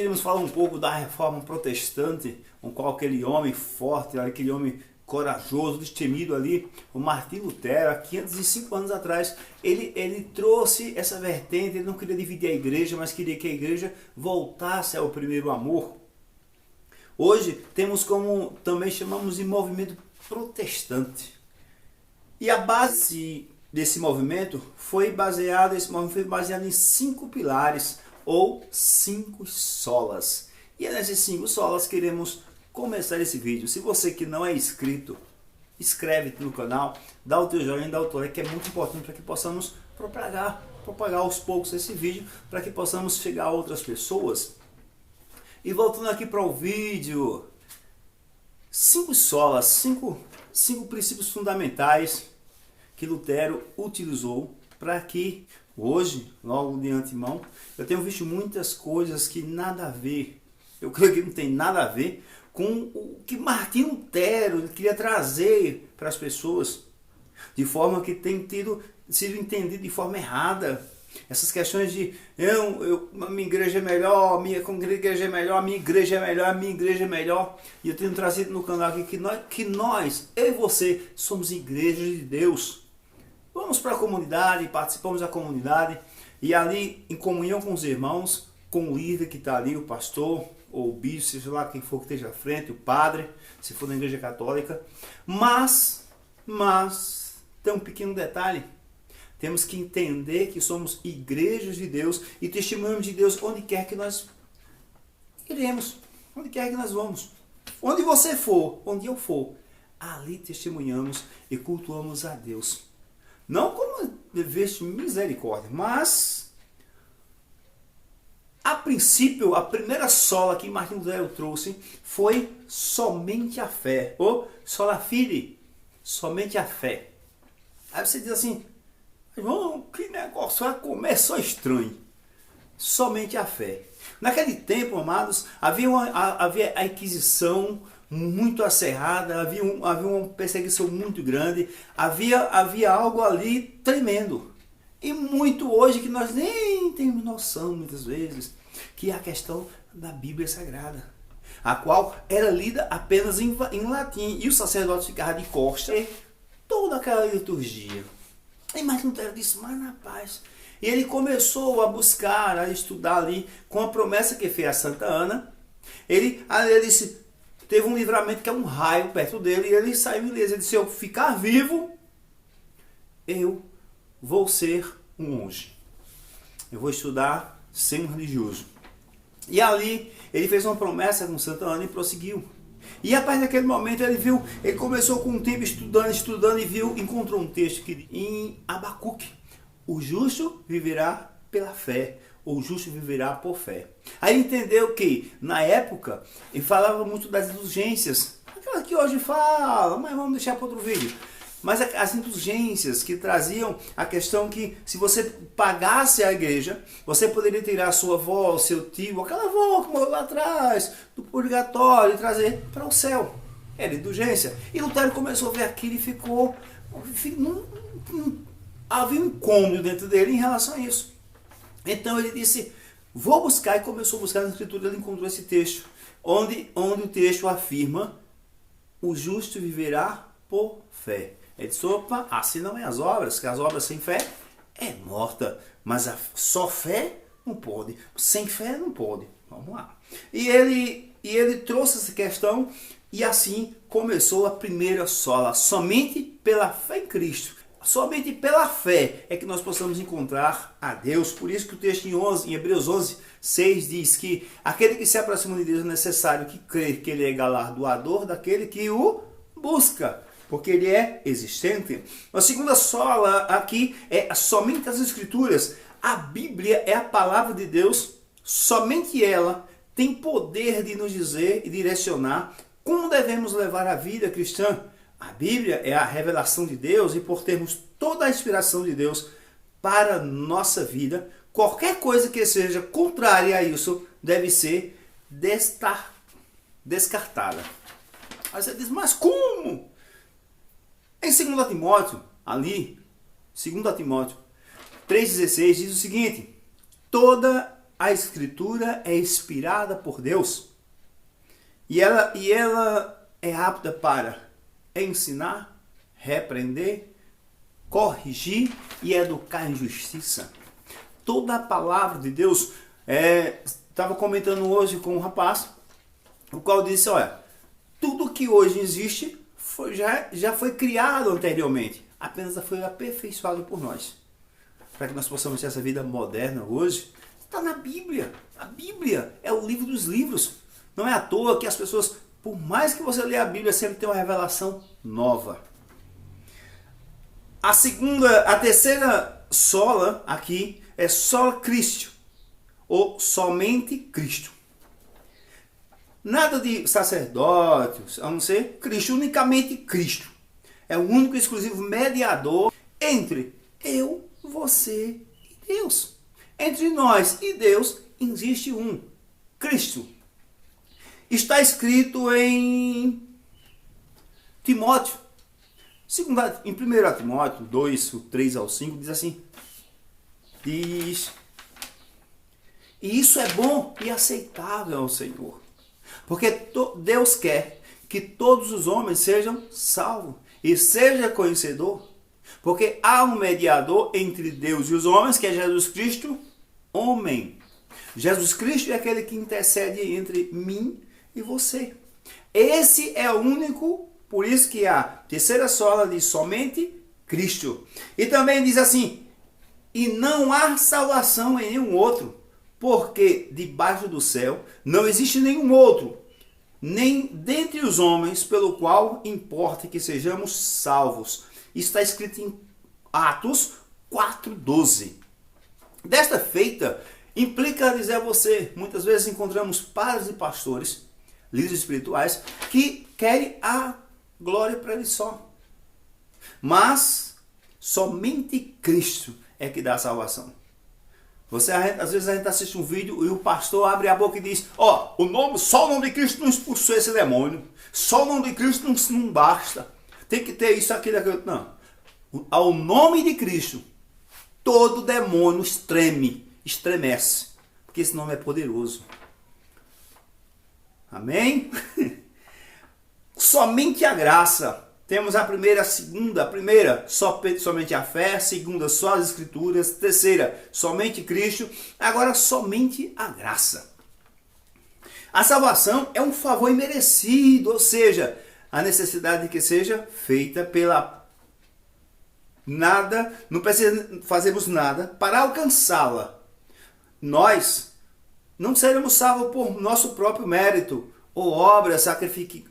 Hoje iremos falar um pouco da reforma protestante, com qual aquele homem forte, aquele homem corajoso, destemido ali, o Martim Lutero, há 505 anos atrás, ele trouxe essa vertente. Ele não queria dividir a igreja, mas queria que a igreja voltasse ao primeiro amor. Hoje temos como também chamamos de movimento protestante. E a base desse movimento foi baseado em 5 pilares ou 5 solas. E é nesses 5 solas que queremos começar esse vídeo. Se você que não é inscrito, inscreve-te no canal, dá o teu joinha, dá o teu like, que é muito importante para que possamos propagar aos poucos esse vídeo, para que possamos chegar a outras pessoas. E voltando aqui para o vídeo, 5 solas, 5 princípios fundamentais que Lutero utilizou para que hoje, logo de antemão, eu tenho visto muitas coisas que nada a ver, eu creio que não tem nada a ver com o que Martim Lutero queria trazer para as pessoas, de forma que tem sido entendido de forma errada. Essas questões de a minha igreja é melhor, a minha igreja é melhor, a minha igreja é melhor, a minha igreja é melhor. E eu tenho trazido no canal aqui que nós, eu e você, somos igrejas de Deus. Vamos para a comunidade, participamos da comunidade e ali, em comunhão com os irmãos, com o líder que está ali, o pastor ou o bispo, seja lá quem for que esteja à frente, o padre, se for na igreja católica. Mas tem um pequeno detalhe. Temos que entender que somos igrejas de Deus e testemunhamos de Deus onde quer que nós iremos, onde quer que nós vamos. Onde você for, onde eu for, ali testemunhamos e cultuamos a Deus. Não como deveste misericórdia, mas a princípio, a primeira sola que Martim Lutero trouxe foi somente a fé, ou sola fide, somente a fé. Aí você diz assim: irmão, que negócio, vai começar estranho. Somente a fé. Naquele tempo, amados, havia a Inquisição muito acerrada, havia uma perseguição muito grande, havia algo ali tremendo. E muito hoje que nós nem temos noção, muitas vezes, que é a questão da Bíblia Sagrada, a qual era lida apenas em latim, e o sacerdote ficava de costas toda aquela liturgia. E Martim Lutero disse: mas na paz. E ele começou a buscar, a estudar ali, com a promessa que fez a Santa Ana. Ele disse, teve um livramento que é um raio perto dele, e ele saiu ileso. Ele disse: se eu ficar vivo, eu vou ser um monge. Eu vou estudar sem um religioso. E ali, ele fez uma promessa com Santa Ana e prosseguiu. E a partir daquele momento ele começou com um tempo estudando e encontrou um texto que em Abacuque: o justo viverá pela fé, o justo viverá por fé. Aí ele entendeu que na época ele falava muito das indulgências, aquelas que hoje fala, mas vamos deixar para outro vídeo. Mas as indulgências que traziam a questão que se você pagasse a igreja, você poderia tirar a sua avó, o seu tio, aquela avó que morou lá atrás, do purgatório, e trazer para o céu. Era indulgência. E Lutero começou a ver aquilo e havia um incômodo dentro dele em relação a isso. Então ele disse: vou buscar, e começou a buscar na escritura. Ele encontrou esse texto, onde o texto afirma: o justo viverá por fé. Ele disse: opa, assim não é as obras, que as obras sem fé é morta, mas só fé não pode, sem fé não pode. Vamos lá. E ele trouxe essa questão, e assim começou a primeira sola: somente pela fé em Cristo, somente pela fé é que nós possamos encontrar a Deus. Por isso que o texto em Hebreus 11:6 diz que aquele que se aproxima de Deus é necessário que crer que ele é galardoador daquele que o busca, porque ele é existente. A segunda sola aqui é somente as Escrituras. A Bíblia é a palavra de Deus, somente ela tem poder de nos dizer e direcionar como devemos levar a vida cristã. A Bíblia é a revelação de Deus, e por termos toda a inspiração de Deus para a nossa vida, qualquer coisa que seja contrária a isso deve ser descartada. Aí você diz: mas como? Em 2 Timóteo, ali, 2 Timóteo 3,16 diz o seguinte: toda a Escritura é inspirada por Deus e ela é apta para ensinar, repreender, corrigir e educar em justiça. Toda a palavra de Deus, estava comentando hoje com um rapaz, o qual disse, olha, tudo que hoje existe já foi criado anteriormente, apenas foi aperfeiçoado por nós. Para que nós possamos ter essa vida moderna hoje, está na Bíblia. A Bíblia é o livro dos livros. Não é à toa que as pessoas, por mais que você leia a Bíblia, sempre tem uma revelação nova. A terceira sola aqui é sola Cristo, ou somente Cristo. Nada de sacerdote, a não ser Cristo, unicamente Cristo. É o único e exclusivo mediador entre eu, você e Deus. Entre nós e Deus existe um, Cristo. Está escrito em Timóteo, em 1 Timóteo 2, 3 ao 5, diz assim, diz, e isso é bom e aceitável ao Senhor, porque Deus quer que todos os homens sejam salvos e seja conhecedor, porque há um mediador entre Deus e os homens, que é Jesus Cristo, homem. Jesus Cristo é aquele que intercede entre mim e você. Esse é o único, por isso que a terceira sola diz somente Cristo. E também diz assim, e não há salvação em nenhum outro, porque debaixo do céu não existe nenhum outro, nem dentre os homens, pelo qual importa que sejamos salvos. Está escrito em Atos 4:12. Desta feita, implica dizer a você, muitas vezes encontramos padres e pastores, líderes espirituais, que querem a glória para eles só. Mas somente Cristo é que dá a salvação. Às vezes a gente assiste um vídeo e o pastor abre a boca e diz, só o nome de Cristo não expulsou esse demônio. Só o nome de Cristo não basta. Tem que ter isso, aquilo, aquilo. Não. Ao nome de Cristo, todo demônio estremece. Porque esse nome é poderoso. Amém? Somente a graça. Temos a primeira, a segunda. A primeira, somente a fé. A segunda, só as escrituras. Terceira, somente Cristo. Agora, somente a graça. A salvação é um favor imerecido, ou seja, a necessidade de que seja feita pela nada, não precisa fazermos nada para alcançá-la. Nós não seremos salvos por nosso próprio mérito ou obras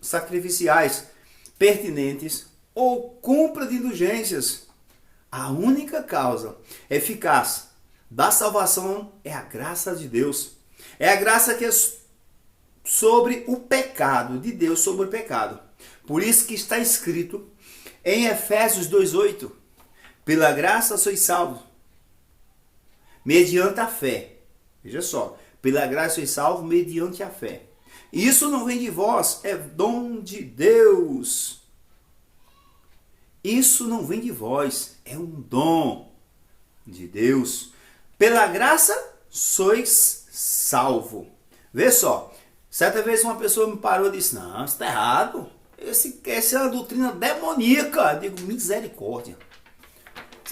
sacrificiais pertinentes ou compra de indulgências. A única causa eficaz da salvação é a graça de Deus. É a graça que é sobre o pecado, de Deus sobre o pecado. Por isso que está escrito em Efésios 2:8, pela graça sois salvos, mediante a fé. Veja só, pela graça sois salvos mediante a fé. Isso não vem de vós, é dom de Deus. Isso não vem de vós, é um dom de Deus. Pela graça sois salvo. Vê só, certa vez uma pessoa me parou e disse, não, isso está errado. Essa é uma doutrina demoníaca. Eu digo, misericórdia.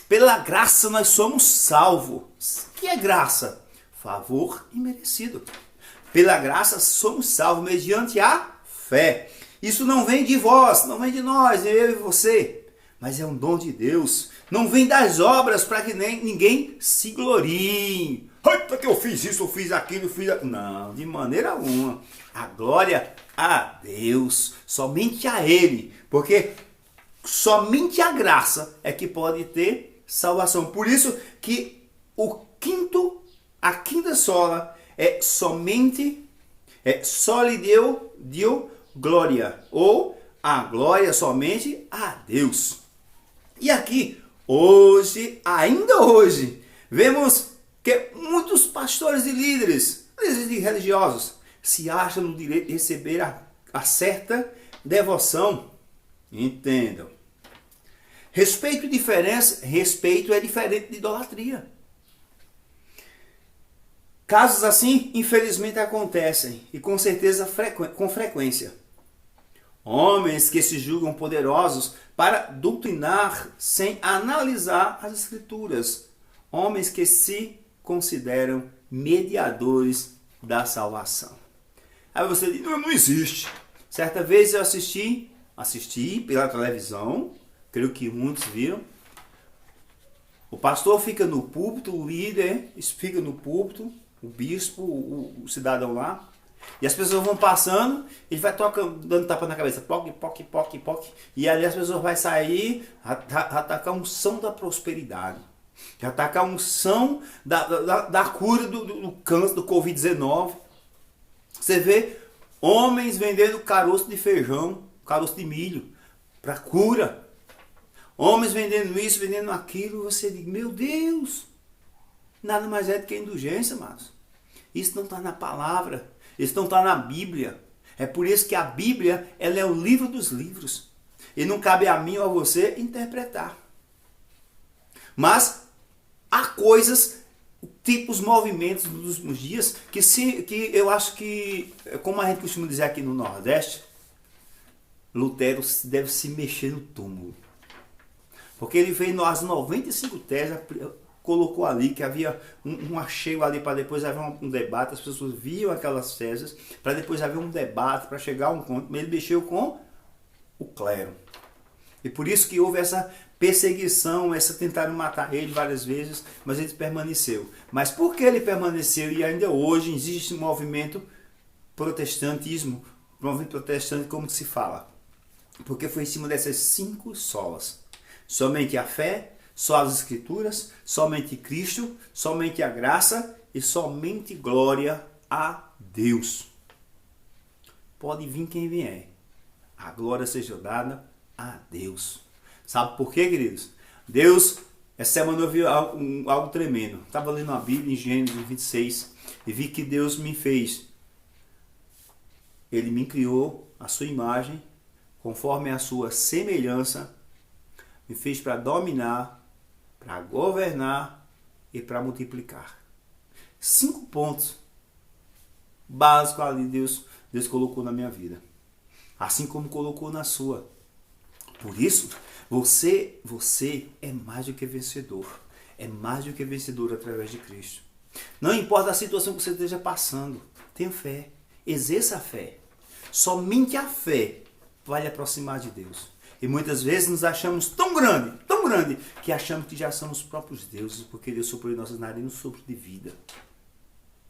Pela graça nós somos salvos. O que é graça? Favor imerecido. Pela graça somos salvos mediante a fé. Isso não vem de vós, não vem de nós, eu e você. Mas é um dom de Deus. Não vem das obras para que ninguém se glorie. Porque eu fiz isso, eu fiz aquilo, Não, de maneira alguma. A glória a Deus, somente a Ele. Porque somente a graça é que pode ter salvação. Por isso que a quinta sola é somente, só lhe deu glória. Ou a glória somente a Deus. E aqui, ainda hoje, vemos que muitos pastores e líderes religiosos, se acham no direito de receber a certa devoção. Entendam. Respeito é diferente de idolatria. Casos assim, infelizmente, acontecem, e com certeza com frequência. Homens que se julgam poderosos para doutrinar sem analisar as Escrituras. Homens que se consideram mediadores da salvação. Aí você diz, não existe. Certa vez eu assisti pela televisão, creio que muitos viram. O pastor fica no púlpito, o líder fica no púlpito, o bispo, o cidadão lá. E as pessoas vão passando, ele vai tocando, dando tapa na cabeça, poc, poc, poc, poc. E ali as pessoas vão sair, atacar a unção da prosperidade. Atacar a unção da cura do câncer, do Covid-19. Você vê homens vendendo caroço de feijão, caroço de milho, para cura. Homens vendendo isso, vendendo aquilo. Você diz, meu Deus, nada mais é do que indulgência, amados. Isso não está na palavra. Isso não está na Bíblia. É por isso que a Bíblia ela é o livro dos livros. E não cabe a mim ou a você interpretar. Mas há coisas, tipos, movimentos dos últimos dias que eu acho que, como a gente costuma dizer aqui no Nordeste, Lutero deve se mexer no túmulo. Porque ele veio nas 95 teses, colocou ali que havia um acheio ali para depois haver um debate, as pessoas viam aquelas teses, para depois haver um debate, para chegar a um ponto, mas ele mexeu com o clero. E por isso que houve essa perseguição, tentaram matar ele várias vezes, mas ele permaneceu. Mas por que ele permaneceu e ainda hoje existe um movimento protestantismo, movimento protestante como se fala? Porque foi em cima dessas 5 solas. Somente a fé, só as Escrituras, somente Cristo, somente a graça e somente glória a Deus. Pode vir quem vier. A glória seja dada a Deus. Sabe por quê, queridos? Deus, essa semana eu vi algo tremendo. Estava lendo a Bíblia em Gênesis 26 e vi que Deus me fez. Ele me criou a sua imagem, conforme a sua semelhança, me fez para dominar, para governar e para multiplicar. 5 pontos básicos ali Deus colocou na minha vida. Assim como colocou na sua. Por isso, você é mais do que vencedor. É mais do que vencedor através de Cristo. Não importa a situação que você esteja passando. Tenha fé. Exerça a fé. Somente a fé vai lhe aproximar de Deus. E muitas vezes nos achamos tão grande, que achamos que já somos os próprios deuses, porque Deus soprou em nossas narinas um sopro de vida.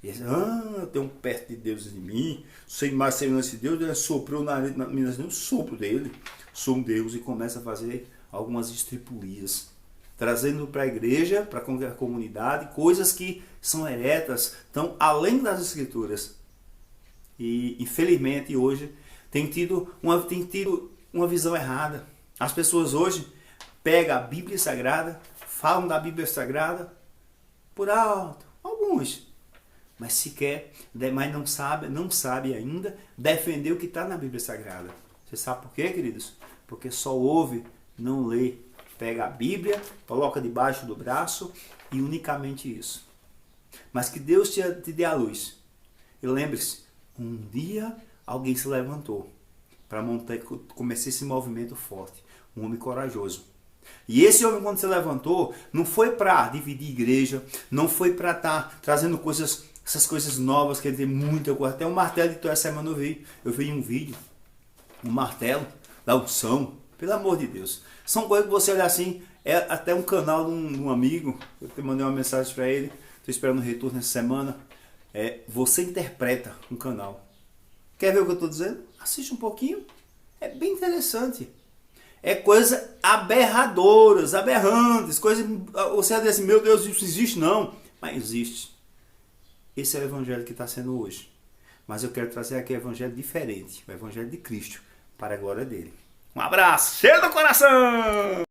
E eu tenho perto de Deus em mim, sem mais semelhança de Deus, Ele soprou na minhas narinas um sopro dele. Sou um Deus e começa a fazer algumas estripulias, trazendo para a igreja, para a comunidade, coisas que são heretas, estão além das Escrituras. E infelizmente hoje tem tido uma visão errada. As pessoas hoje pegam a Bíblia Sagrada, falam da Bíblia Sagrada por alto, alguns, mas não sabe ainda defender o que está na Bíblia Sagrada. Você sabe por quê, queridos? Porque só ouve, não lê. Pega a Bíblia, coloca debaixo do braço e unicamente isso. Mas que Deus te dê a luz. E lembre-se, um dia alguém se levantou para começar esse movimento forte. Um homem corajoso. E esse homem, quando se levantou, não foi para dividir igreja, não foi para estar trazendo essas coisas novas, que ele tem muita coisa. Até um martelo de toda semana eu vi um vídeo, um martelo da unção, pelo amor de Deus. São coisas que você olha assim, é até um canal de um amigo, eu te mandei uma mensagem para ele, estou esperando um retorno nessa semana. Você interpreta um canal. Quer ver o que eu estou dizendo? Assiste um pouquinho. É bem interessante. É coisas aberradoras, aberrantes, coisas. Você vai dizer assim, meu Deus, isso existe? Não. Mas existe. Esse é o evangelho que está sendo hoje. Mas eu quero trazer aqui o evangelho diferente. O evangelho de Cristo, para a glória dele. Um abraço, cheio do coração!